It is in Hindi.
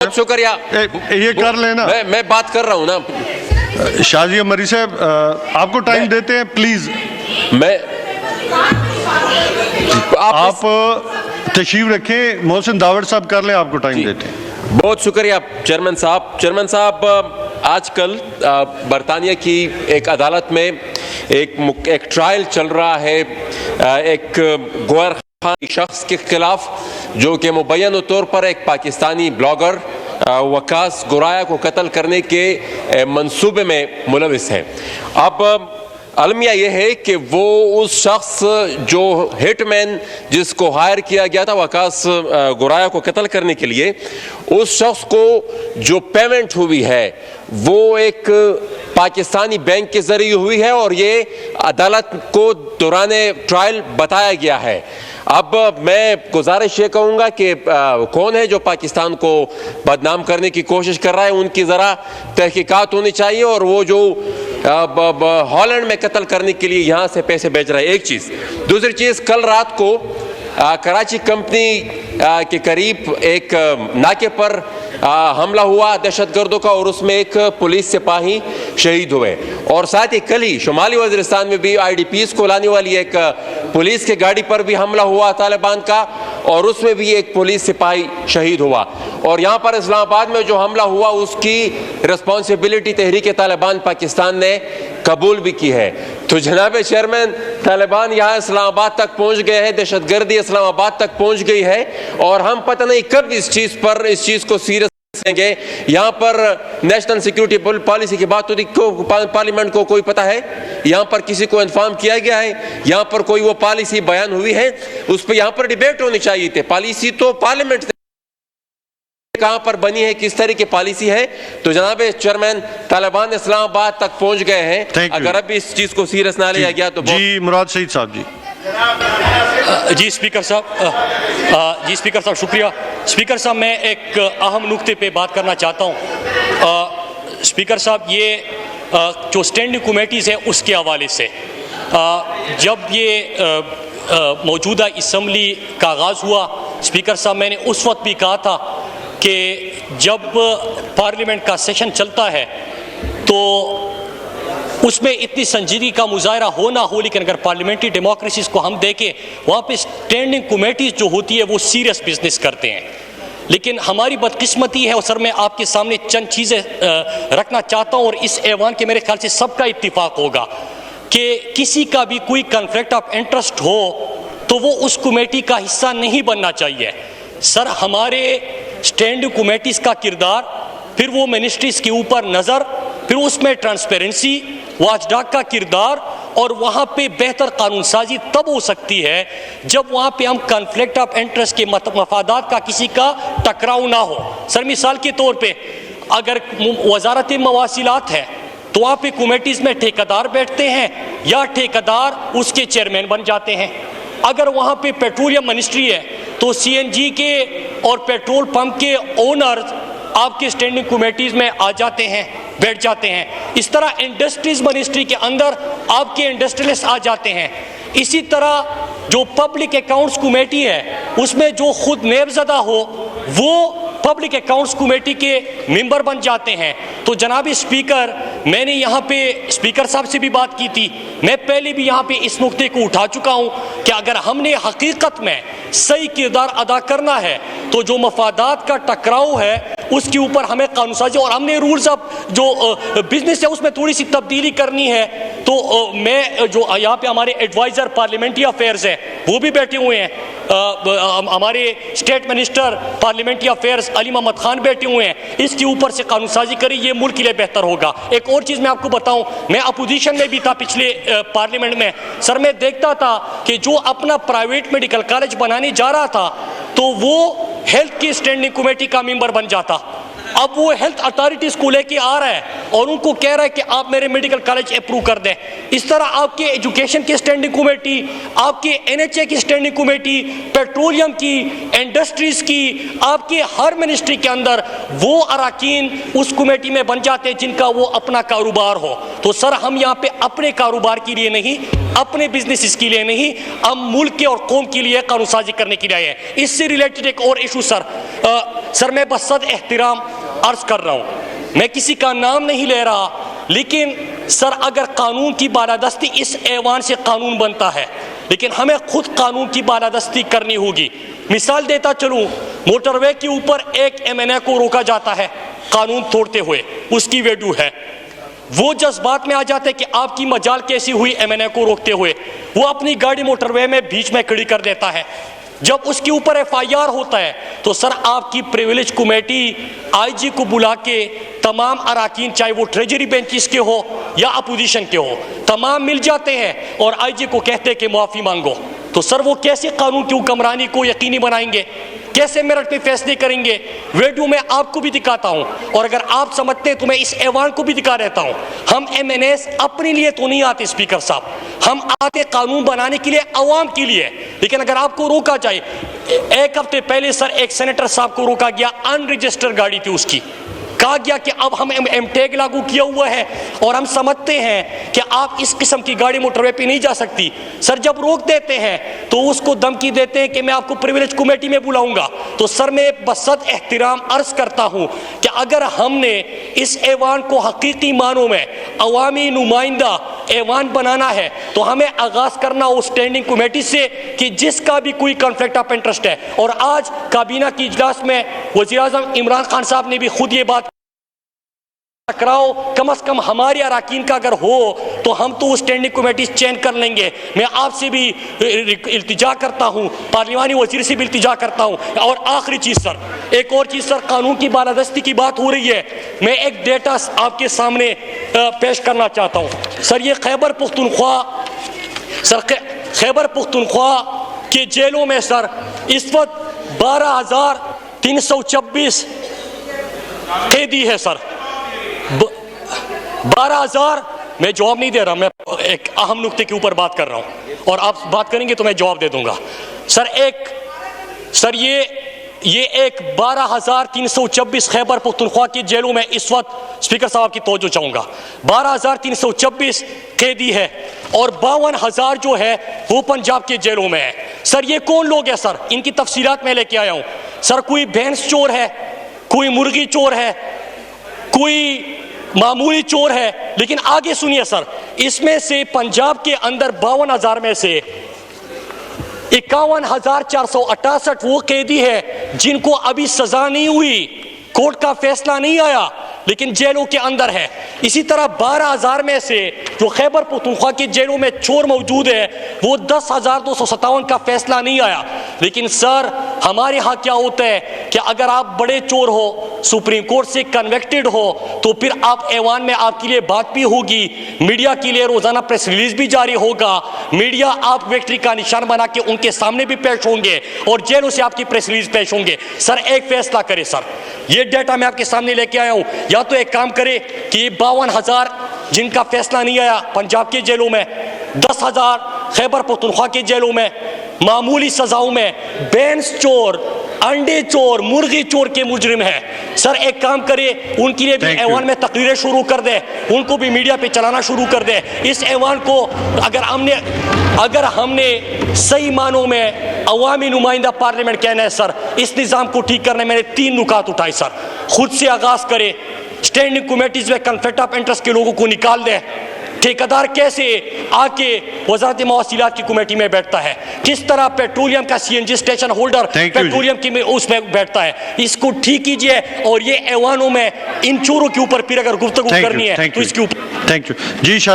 बहुत शुक्रिया। ये कर लेना, मैं बात कर रहा हूँ ना। शाजी मरी साहब, आपको टाइम देते हैं प्लीज। आप तशरीफ रखें, मोहसिन दावड़ साहब कर लें, आपको टाइम देते हैं। बहुत शुक्रिया चेयरमैन साहब। चेयरमैन साहब, आजकल बरतानिया की एक अदालत में एक ट्रायल चल रहा है एक गौहर खान शख्स के खिलाफ, जो कि मुबैन तौर पर एक पाकिस्तानी ब्लॉगर वकास गोराया को कत्ल करने के मंसूबे में मुलविस है। अब अलमिया यह है कि वो उस शख्स जो हिटमैन जिसको हायर किया गया था वकास गोराया को कत्ल करने के लिए, उस शख्स को जो पेमेंट हुई है वो एक पाकिस्तानी बैंक के जरिए हुई है और ये अदालत को दौरान ट्रायल बताया गया है। अब मैं गुजारिश ये कहूँगा कि कौन है जो पाकिस्तान को बदनाम करने की कोशिश कर रहा है, उनकी ज़रा तहकीकात होनी चाहिए, और वो जो हॉलैंड में कत्ल करने के लिए यहाँ से पैसे भेज रहा है, एक चीज़। दूसरी चीज़, कल रात को कराची कंपनी के करीब एक नाके पर हमला हुआ दहशतगर्दों का, और उसमें एक पुलिस सिपाही शहीद हुए। और साथ ही कल ही शुमाली वज़ीरिस्तान में भी IDPs को लाने वाली एक पुलिस के गाड़ी पर भी हमला हुआ तालिबान का, और उसमें भी एक पुलिस सिपाही शहीद हुआ। और यहाँ पर इस्लामाबाद में जो हमला हुआ उसकी रिस्पॉन्सिबिलिटी तहरीक तालिबान पाकिस्तान ने कबूल भी की है। तो जनाब चेयरमैन, तालिबान यहाँ इस्लामाबाद तक पहुँच गए हैं, दहशतगर्दी इस्लामाबाद तक पहुँच गई है, और हम पता नहीं कब इस चीज़ को सीरियस लेंगे। यहाँ पर नेशनल सिक्योरिटी पॉलिसी की बात होती, पार्लियामेंट को कोई पता है? यहाँ पर किसी को इन्फॉर्म किया गया है? यहाँ पर कोई वो पॉलिसी बयान हुई है? उस पर यहाँ पर डिबेट होनी चाहिए थी। पॉलिसी तो पार्लियामेंट कहाँ पर बनी है, किस तरह की पॉलिसी है। तो जनाब चेयरमैन, तालिबान इस्लामाबाद तक पहुंच गए हैं, अगर अब इस चीज को सीरियस ना लिया गया तो। जी मुराद सईद साहब जी। जी स्पीकर साहब शुक्रिया। स्पीकर साहब, मैं एक अहम नुक्ते पे बात करना चाहता हूँ। स्पीकर साहब, ये जो स्टैंडिंग कमेटीज़ है उसके हवाले से, जब ये मौजूदा असम्बली का आगाज़ हुआ, स्पीकर साहब मैंने उस वक्त भी कहा था कि जब पार्लियामेंट का सेशन चलता है तो उसमें इतनी संजीदगी का मुजाहरा हो ना हो, लेकिन अगर पार्लियामेंट्री डेमोक्रेसीज़ को हम देखें, वहाँ पे स्टैंडिंग कमेटीज़ जो होती है वो सीरियस बिजनेस करते हैं। लेकिन हमारी बदकिस्मती है, और सर मैं आपके सामने चंद चीज़ें रखना चाहता हूँ, और इस ऐवान के मेरे ख्याल से सबका इत्तिफाक होगा कि किसी का भी कोई कन्फ्लिक्ट ऑफ इंटरेस्ट हो तो वो उस कमेटी का हिस्सा नहीं बनना चाहिए। सर, हमारे स्टैंडिंग कमेटीज़ का किरदार, फिर वो मिनिस्ट्रीज़ के ऊपर नज़र, फिर उसमें ट्रांसपेरेंसी, वॉचडॉग का किरदार, और वहाँ पे बेहतर कानून साजी तब हो सकती है जब वहाँ पे हम कन्फ्लिक्ट ऑफ इंटरेस्ट के मफादात का किसी का टकराव ना हो। सर, मिसाल के तौर पे अगर वजारत मवासिलात है तो वहाँ पे कमेटीज़ में ठेकेदार बैठते हैं या ठेकेदार उसके चेयरमैन बन जाते हैं। अगर वहाँ पे पेट्रोलियम मिनिस्ट्री है तो CNG के और पेट्रोल पंप के ओनर्स आपके स्टैंडिंग कमेटीज़ में आ जाते हैं, बैठ जाते हैं। इस तरह इंडस्ट्रीज मिनिस्ट्री के अंदर आपके इंडस्ट्रियलिस्ट आ जाते हैं। इसी तरह जो पब्लिक अकाउंट्स कमेटी है उसमें जो खुद नेबज़दा हो वो पब्लिक अकाउंट्स कमेटी के मेंबर बन जाते हैं। तो जनाब स्पीकर, मैंने यहाँ पे स्पीकर साहब से भी बात की थी, मैं पहले भी यहाँ पे इस नुक्ते को उठा चुका हूँ कि अगर हमने हकीकत में सही किरदार अदा करना है तो जो मफादात का टकराव है उसके ऊपर हमें कानून साजी, और हमने रूल्स ऑफ जो बिजनेस है उसमें थोड़ी सी तब्दीली करनी है। तो मैं जो यहाँ पे हमारे एडवाइज़र पार्लियामेंट्री अफेयर्स हैं वो भी बैठे हुए हैं, हमारे state minister parliamentary affairs Ali Mohammad Khan बैठे हुए हैं, इसके ऊपर से कानून साजी करें, ये मुल्क के लिए बेहतर होगा। एक और चीज़ मैं आपको बताऊं, मैं अपोजिशन में भी था पिछले पार्लियामेंट में। सर, मैं देखता था कि जो अपना प्राइवेट मेडिकल कॉलेज बनाने जा रहा था तो वो हेल्थ की स्टैंडिंग कमेटी का मेंबर बन जाता। अब वो हेल्थ अथॉरिटीज को लेके आ रहा है और उनको कह रहा है कि आप मेरे मेडिकल कॉलेज अप्रूव कर दें। इस तरह आपके एजुकेशन की स्टैंडिंग कमेटी, आपके एनएचए की स्टैंडिंग कमेटी, पेट्रोलियम की, इंडस्ट्रीज की, आपके हर मिनिस्ट्री के अंदर वो अरकान उस कमेटी में बन जाते हैं जिनका वो अपना कारोबार हो। तो सर हम यहाँ पे अपने कारोबार के लिए नहीं, अपने बिजनेस के लिए नहीं, हम मुल्क के और कौम के लिए कानून साजी करने के लिए आए हैं। इससे रिलेटेड एक और इशू सर मैं बस सद एहतराम अर्ज कर रहा हूं, मैं किसी का नाम नहीं ले रहा, लेकिन सर अगर कानून की बालादस्ती इस ऐवान से कानून बनता है, लेकिन हमें खुद कानून की बालादस्ती करनी होगी। मिसाल देता चलूं, मोटरवे के ऊपर एक एमएनए को रोका जाता है कानून तोड़ते हुए, उसकी वैल्यू है, वो जज्बात में आ जाते कि आपकी मजाल कैसी हुई एमएनए को रोकते हुए, वो अपनी गाड़ी मोटरवे में बीच में खड़ी कर देता है। जब उसके ऊपर एफआईआर होता है तो सर आपकी प्रिविलेज कमेटी आईजी को बुला के तमाम अरकान, चाहे वो ट्रेजरी बेंचेस के हो या अपोजिशन के हो, तमाम मिल जाते हैं और आईजी को कहते हैं कि माफ़ी मांगो। तो सर वो कैसे कानून की हुक्मरानी को यकीनी बनाएंगे, कैसे मेरिट पे फैसले करेंगे? वीडियो में आपको भी दिखाता हूं और अगर आप समझते हैं तो मैं इस ऐवान को भी दिखा देता हूं। हम एमएनएस अपने लिए तो नहीं आते स्पीकर साहब, हम आते कानून बनाने के लिए, अवाम के लिए। लेकिन अगर आपको रोका जाए, एक हफ्ते पहले सर एक सेनेटर साहब को रोका गया, अनरजिस्टर्ड गाड़ी थी उसकी, कहा गया कि अब हम एमटेग लागू किया हुआ है और हम समझते हैं कि आप इस किस्म की गाड़ी मोटरवे पे नहीं जा सकती। सर जब रोक देते हैं तो उसको धमकी देते हैं कि मैं आपको प्रिविलेज कमेटी में बुलाऊंगा। तो सर मैं बसद एहतराम अर्ज करता हूं कि अगर हमने इस ऐवान को हकीकी मानों में अवामी नुमाइंदा ऐवान बनाना है तो हमें आगाज करना उस स्टैंडिंग कमेटी से कि जिसका भी कोई कॉन्फ्लिक्ट ऑफ इंटरेस्ट है। और आज काबीना की इजलास में वज़ीर आज़म इमरान खान साहब ने भी खुद ये बात टकराओ कम से कम हमारे अरकान का अगर हो तो हम तो स्टैंडिंग कमेटी चेंज कर लेंगे। मैं आपसे भी इल्तिजा करता हूं, पार्लिमानी वजीर से भी इल्तिजा करता हूं। और आखिरी चीज़ सर, एक और चीज़ सर, कानून की बालादस्ती की बात हो रही है, मैं एक डेटा आपके सामने पेश करना चाहता हूं। सर ये खैबर पुख्तनख्वा के जेलों में सर इस वक्त 12,326 कैदी है सर। 12,000, मैं जवाब नहीं दे रहा, मैं एक अहम नुक्ते के ऊपर बात कर रहा हूं और आप बात करेंगे तो मैं जवाब दे दूंगा। सर ये एक 12,326 खैबर पुख्तनख्वा की जेलों में इस वक्त स्पीकर साहब की तवज्जो चाहूंगा, 12,326 कैदी है और 52,000 जो है वो पंजाब के जेलों में है। सर ये कौन लोग हैं सर, इनकी तफसीलात मैं लेके आया हूं। सर कोई भैंस चोर है, कोई मुर्गी चोर है, कोई मामूली चोर है, लेकिन आगे सुनिए सर, इसमें से पंजाब के अंदर 52,000 में से 51,468 वो कैदी है जिनको अभी सजा नहीं हुई, कोर्ट का फैसला नहीं आया, लेकिन जेलों के अंदर है। इसी तरह 12,000 में से जो खैबर पख्तूनख्वा के जेलों में चोर मौजूद है वो 10,257 का फैसला नहीं आया। लेकिन सर हमारे यहाँ क्या होता है कि अगर आप बड़े चोर हो, सुप्रीम कोर्ट से कन्विक्टेड हो, तो फिर आप ऐवान में आपके लिए बात भी होगी, मीडिया के लिए रोजाना प्रेस रिलीज भी जारी होगा, मीडिया आप विक्ट्री का निशान बना के उनके सामने भी पेश होंगे और जेलों से आपकी प्रेस रिलीज पेश होंगे। सर एक फैसला करे सर, ये डेटा मैं आपके सामने लेके आया हूं, या तो एक काम करे कि 52,000 जिनका फैसला नहीं आया पंजाब के जेलों में, 10,000 खैबर पख्तूनख्वा के जेलों में मामूली सजाओं में बैंस चोर, अंडे चोर, मुर्गी चोर के मुजरिम है। सर एक काम करे, उनके लिए भी ऐवान में तकरीरें शुरू कर दे, उनको भी मीडिया पे चलाना शुरू कर दे। इस ऐवान को अगर हमने सही मानों में अवामी नुमाइंदा पार्लियामेंट कहना है सर, इस निज़ाम को ठीक करने मैंने 3 नुकात उठाए सर। खुद से आगाज करे, स्टैंडिंग कमेटीज में कॉन्फ्लिक्ट ऑफ इंटरेस्ट के लोगों को निकाल दे, ठेकेदार कैसे आके वजारत मवासिलात की कमेटी में बैठता है, किस तरह पेट्रोलियम का सीएनजी स्टेशन होल्डर पेट्रोलियम की उसमें बैठता है, इसको ठीक कीजिए। और ये ऐवानों में इन चोरों के ऊपर फिर अगर गुफ्तगू करनी है तो इसके ऊपर। Thank you ji.